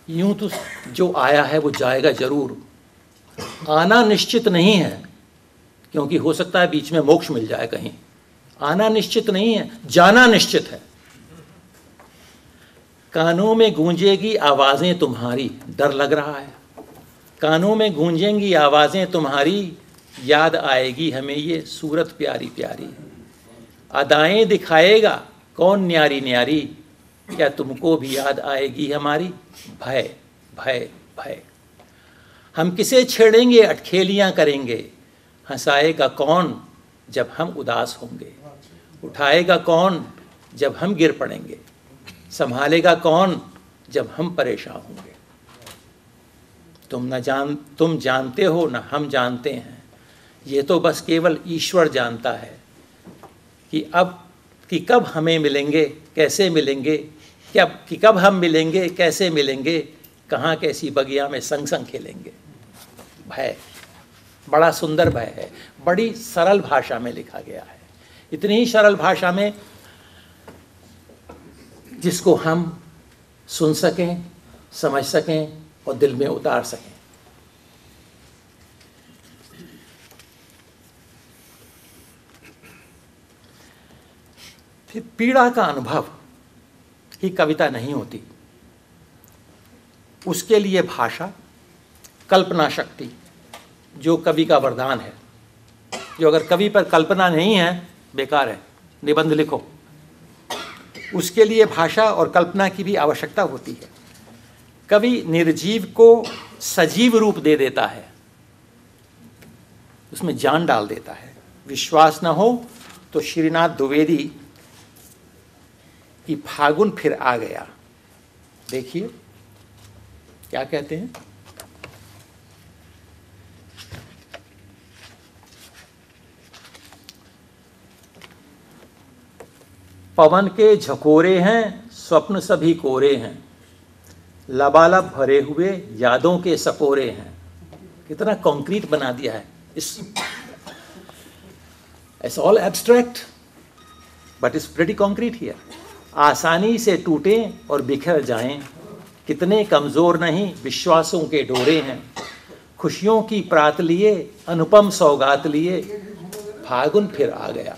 यूं तो जो आया है वो जाएगा जरूर, आना निश्चित नहीं है, क्योंकि हो सकता है बीच में मोक्ष मिल जाए कहीं। आना निश्चित नहीं है, जाना निश्चित है। कानों में गूंजेगी आवाजें तुम्हारी, डर लग रहा है, कानों में गूंजेंगी आवाजें तुम्हारी, याद आएगी हमें ये सूरत प्यारी प्यारी। अदाएं दिखाएगा कौन न्यारी न्यारी, क्या तुमको भी याद आएगी हमारी। भय भय भय। हम किसे छेड़ेंगे, अटखेलियां करेंगे, हंसाएगा कौन जब हम उदास होंगे, उठाएगा कौन जब हम गिर पड़ेंगे, संभालेगा कौन जब हम परेशान होंगे। तुम जानते हो न हम जानते हैं, ये तो बस केवल ईश्वर जानता है कि कब हमें मिलेंगे, कैसे मिलेंगे, कि कब हम मिलेंगे, कैसे मिलेंगे, कहाँ कैसी बगिया में संग संग खेलेंगे। भय, बड़ा सुंदर भय है, बड़ी सरल भाषा में लिखा गया है, इतनी ही सरल भाषा में जिसको हम सुन सकें, समझ सकें और दिल में उतार सकें। फिर पीड़ा का अनुभव ही कविता नहीं होती, उसके लिए भाषा, कल्पना शक्ति जो कवि का वरदान है, जो अगर कवि पर कल्पना नहीं है बेकार है, निबंध लिखो। उसके लिए भाषा और कल्पना की भी आवश्यकता होती है। कवि निर्जीव को सजीव रूप दे देता है, उसमें जान डाल देता है। विश्वास न हो तो श्रीनाथ द्विवेदी कि फागुन फिर आ गया, देखिए क्या कहते हैं। पवन के झकोरे हैं, स्वप्न सभी कोरे हैं, लबालब भरे हुए यादों के सपोरे हैं। कितना कॉन्क्रीट बना दिया है इस, it's all abstract but it's pretty concrete here. आसानी से टूटें और बिखर जाएं, कितने कमज़ोर नहीं विश्वासों के डोरे हैं। खुशियों की प्रात लिए, अनुपम सौगात लिए, फागुन फिर आ गया,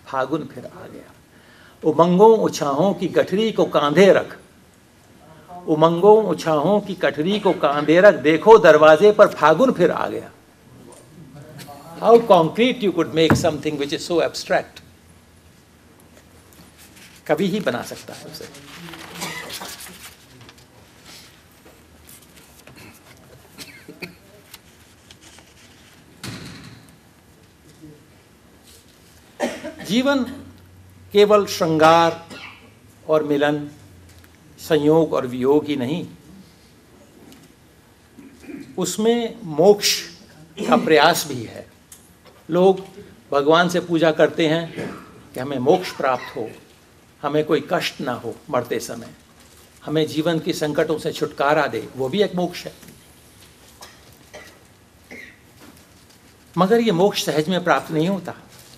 फागुन फिर आ गया। उमंगों उछाहों की गठरी को कांधे रख, उमंगों उछाहों की कठरी को कांधे रख, देखो दरवाजे पर फागुन फिर आ गया। How concrete you could make something which is so abstract. कभी ही बना सकता है उसे। जीवन केवल श्रृंगार और मिलन, संयोग और वियोग ही नहीं, उसमें मोक्ष का प्रयास भी है। लोग भगवान से पूजा करते हैं कि हमें मोक्ष प्राप्त हो, हमें कोई कष्ट ना हो मरते समय, हमें जीवन की संकटों से छुटकारा दे, वो भी एक मोक्ष है। मगर ये मोक्ष सहज में प्राप्त नहीं होता,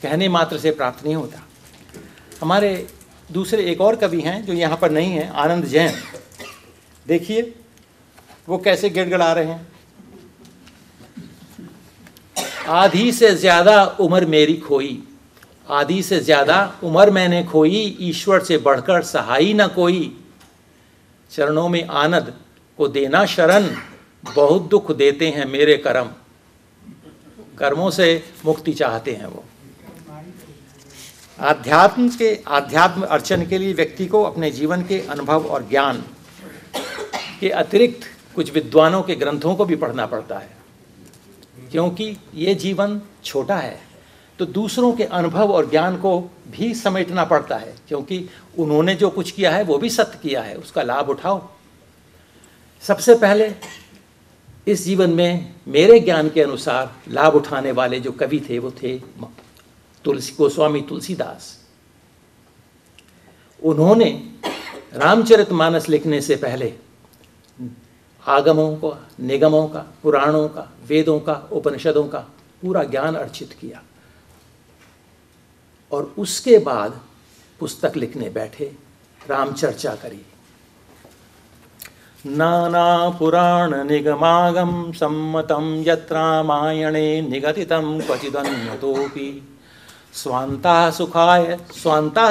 कहने मात्र से प्राप्त नहीं होता। हमारे दूसरे एक और कवि हैं जो यहाँ पर नहीं हैं, आनंद जैन। देखिए वो कैसे गिड़गिड़ा रहे हैं। आधी से ज़्यादा उम्र मेरी खोई, आधी से ज़्यादा उम्र मैंने खोई, ईश्वर से बढ़कर सहाई न कोई। चरणों में आनंद को देना शरण, बहुत दुख देते हैं मेरे कर्म। कर्मों से मुक्ति चाहते हैं वो। आध्यात्म अर्चन के लिए व्यक्ति को अपने जीवन के अनुभव और ज्ञान के अतिरिक्त कुछ विद्वानों के ग्रंथों को भी पढ़ना पड़ता है, क्योंकि ये जीवन छोटा है, तो दूसरों के अनुभव और ज्ञान को भी समेटना पड़ता है, क्योंकि उन्होंने जो कुछ किया है वो भी सत्य किया है, उसका लाभ उठाओ। सबसे पहले इस जीवन में मेरे ज्ञान के अनुसार लाभ उठाने वाले जो कवि थे वो थे गोस्वामी तुलसीदास। उन्होंने रामचरितमानस लिखने से पहले आगमों का, निगमों का, पुराणों का, वेदों का, उपनिषदों का पूरा ज्ञान अर्जित किया और उसके बाद पुस्तक लिखने बैठे, रामचर्चा करी। नाना पुराण निगमागम सम्मतम यत्र रामायणे निगदितं क्वचिदन्यतोपि स्वान्ता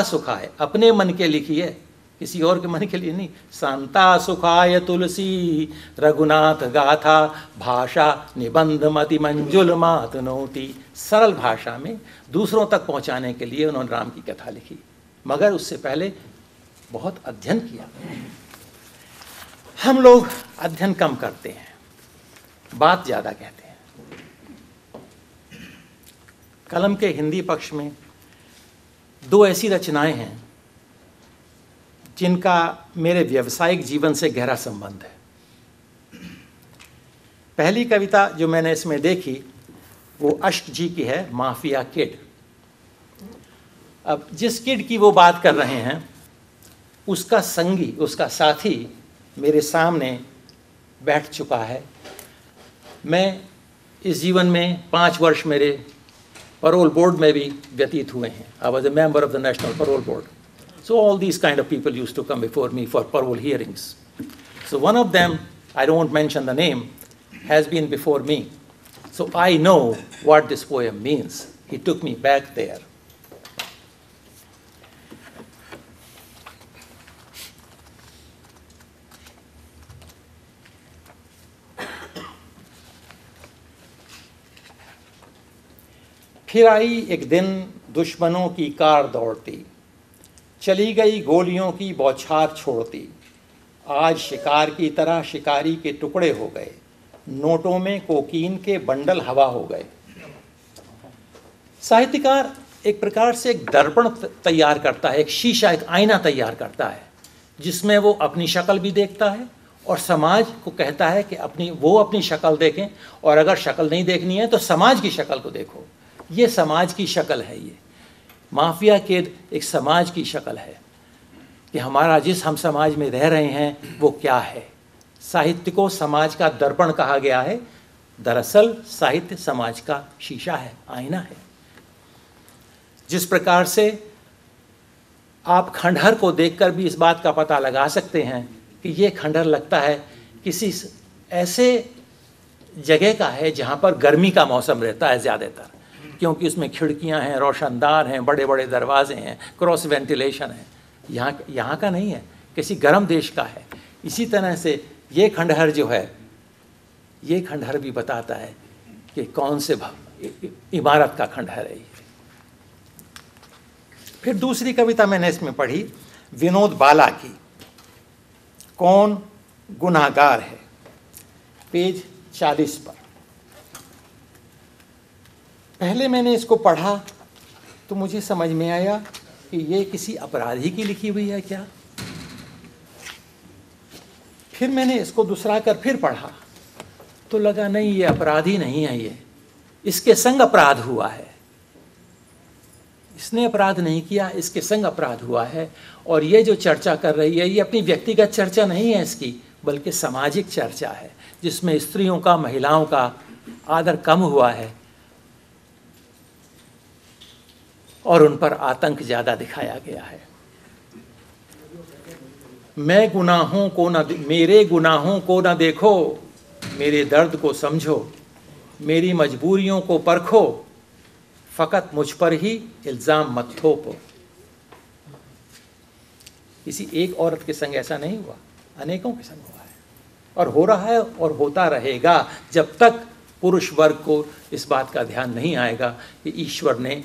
सुखाय अपने मन के लिखी है, किसी और के मन के लिए नहीं। शांता सुखाय तुलसी रघुनाथ गाथा भाषा निबंध मति मंजुल मातनोति। सरल भाषा में दूसरों तक पहुंचाने के लिए उन्होंने राम की कथा लिखी, मगर उससे पहले बहुत अध्ययन किया। हम लोग अध्ययन कम करते हैं, बात ज़्यादा कहते हैं। कलम के हिंदी पक्ष में दो ऐसी रचनाएं हैं जिनका मेरे व्यावसायिक जीवन से गहरा संबंध है। पहली कविता जो मैंने इसमें देखी वो अश्क जी की है, माफिया किड। अब जिस किड की वो बात कर रहे हैं उसका संगी, उसका साथी मेरे सामने बैठ चुका है। मैं इस जीवन में 5 वर्ष मेरे पैरोल बोर्ड में भी व्यतीत हुए हैं। I was a member of the national parole board. So all these kind of people used to come before me for parole hearings. So one of them, I don't mention the name, has been before me. So I know what this poem means. He took me back there. फिर आई एक दिन दुश्मनों की car दौड़ती, चली गई गोलियों की बौछार छोड़ती। आज शिकार की तरह शिकारी के टुकड़े हो गए, नोटों में कोकीन के बंडल हवा हो गए। साहित्यकार एक प्रकार से एक दर्पण तैयार करता है, एक शीशा, एक आईना तैयार करता है, जिसमें वो अपनी शक्ल भी देखता है और समाज को कहता है कि वो अपनी शक्ल देखें, और अगर शक्ल नहीं देखनी है तो समाज की शक्ल को देखो। ये समाज की शक्ल है। ये माफिया किड एक समाज की शक्ल है कि हम समाज में रह रहे हैं वो क्या है। साहित्य को समाज का दर्पण कहा गया है। दरअसल साहित्य समाज का शीशा है, आईना है। जिस प्रकार से आप खंडहर को देखकर भी इस बात का पता लगा सकते हैं कि ये खंडहर लगता है किसी ऐसे जगह का है जहाँ पर गर्मी का मौसम रहता है ज़्यादातर, क्योंकि उसमें खिड़कियां हैं, रोशनदार हैं, बड़े बड़े दरवाजे हैं, क्रॉस वेंटिलेशन है। यहाँ का नहीं है, किसी गर्म देश का है। इसी तरह से ये खंडहर जो है, ये खंडहर भी बताता है कि कौन से इमारत का खंडहर है। फिर दूसरी कविता मैंने इसमें पढ़ी विनोद बाला की, कौन गुनाहगार है, पेज 40 पर। पहले मैंने इसको पढ़ा तो मुझे समझ में आया कि ये किसी अपराधी की लिखी हुई है क्या। फिर मैंने इसको दूसरा कर फिर पढ़ा तो लगा नहीं, ये अपराधी नहीं है, ये इसके संग अपराध हुआ है। इसने अपराध नहीं किया, इसके संग अपराध हुआ है। और ये जो चर्चा कर रही है ये अपनी व्यक्तिगत चर्चा नहीं है इसकी, बल्कि सामाजिक चर्चा है, जिसमें स्त्रियों का, महिलाओं का आदर कम हुआ है और उन पर आतंक ज़्यादा दिखाया गया है। मेरे गुनाहों को न देखो, मेरे दर्द को समझो, मेरी मजबूरियों को परखो, फ़कत मुझ पर ही इल्ज़ाम मत थोपो। किसी एक औरत के संग ऐसा नहीं हुआ, अनेकों के संग हुआ है और हो रहा है और होता रहेगा जब तक पुरुष वर्ग को इस बात का ध्यान नहीं आएगा कि ईश्वर ने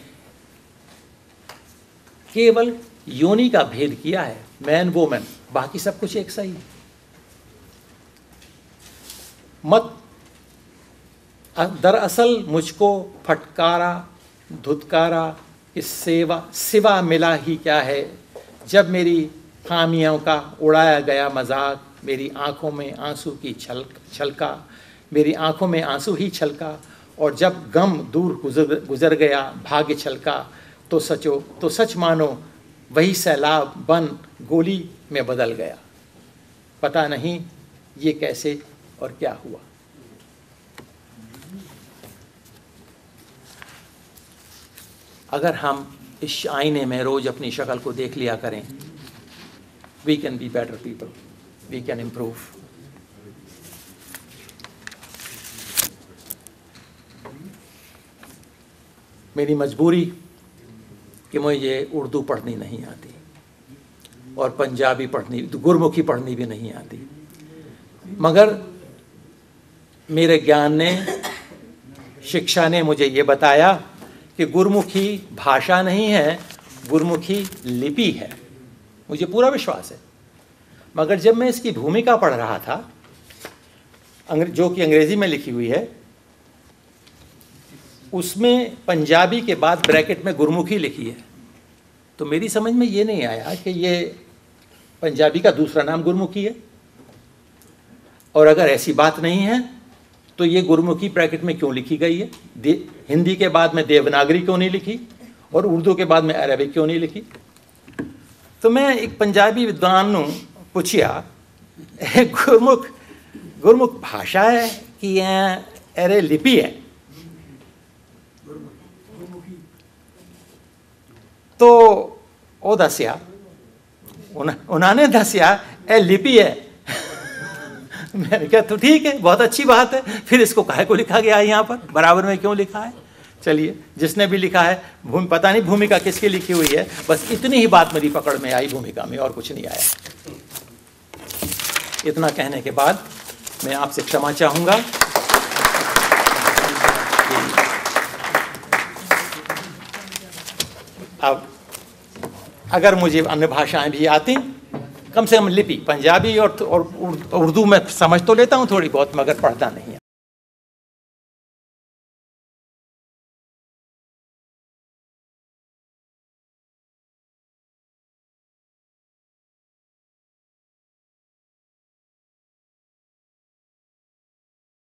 केवल योनि का भेद किया है, मैन वोमन, बाकी सब कुछ एक सही है। दरअसल मुझको फटकारा धुतकारा कि सिवा मिला ही क्या है, जब मेरी खामियों का उड़ाया गया मजाक, मेरी आंखों में आंसू की छलका, मेरी आंखों में आंसू ही छलका, और जब गम दूर गुजर गया भाग्य छलका, तो सच मानो वही सैलाब बन गोली में बदल गया। पता नहीं ये कैसे और क्या हुआ। अगर हम इस आईने में रोज अपनी शक्ल को देख लिया करें, we can be better people, we can improve. मेरी मजबूरी कि मुझे उर्दू पढ़नी नहीं आती और पंजाबी पढ़नी, गुरमुखी पढ़नी भी नहीं आती, मगर मेरे ज्ञान ने, शिक्षा ने मुझे ये बताया कि गुरमुखी भाषा नहीं है, गुरमुखी लिपि है। मुझे पूरा विश्वास है। मगर जब मैं इसकी भूमिका पढ़ रहा था, जो कि अंग्रेजी में लिखी हुई है, उसमें पंजाबी के बाद ब्रैकेट में गुरमुखी लिखी है, तो मेरी समझ में ये नहीं आया कि ये पंजाबी का दूसरा नाम गुरमुखी है, और अगर ऐसी बात नहीं है तो ये गुरमुखी ब्रैकेट में क्यों लिखी गई है? हिंदी के बाद में देवनागरी क्यों नहीं लिखी और उर्दू के बाद में अरबिक क्यों नहीं लिखी? तो मैं एक पंजाबी विद्वान नूं पूछिया, गुरमुख भाषा है कि अरे लिपि है? तो वो दसिया, उन्होंने दसिया ए लिपि है। मैंने कहा तो ठीक है, बहुत अच्छी बात है, फिर इसको काहे को लिखा गया है यहाँ पर, बराबर में क्यों लिखा है? चलिए, जिसने भी लिखा है, पता नहीं भूमिका किसकी लिखी हुई है, बस इतनी ही बात मेरी पकड़ में आई भूमिका में, और कुछ नहीं आया। इतना कहने के बाद मैं आपसे क्षमा चाहूँगा। अब अगर मुझे अन्य भाषाएं भी आती, कम से कम लिपि पंजाबी और उर्दू में समझ तो लेता हूँ थोड़ी बहुत, मगर पढ़ता नहीं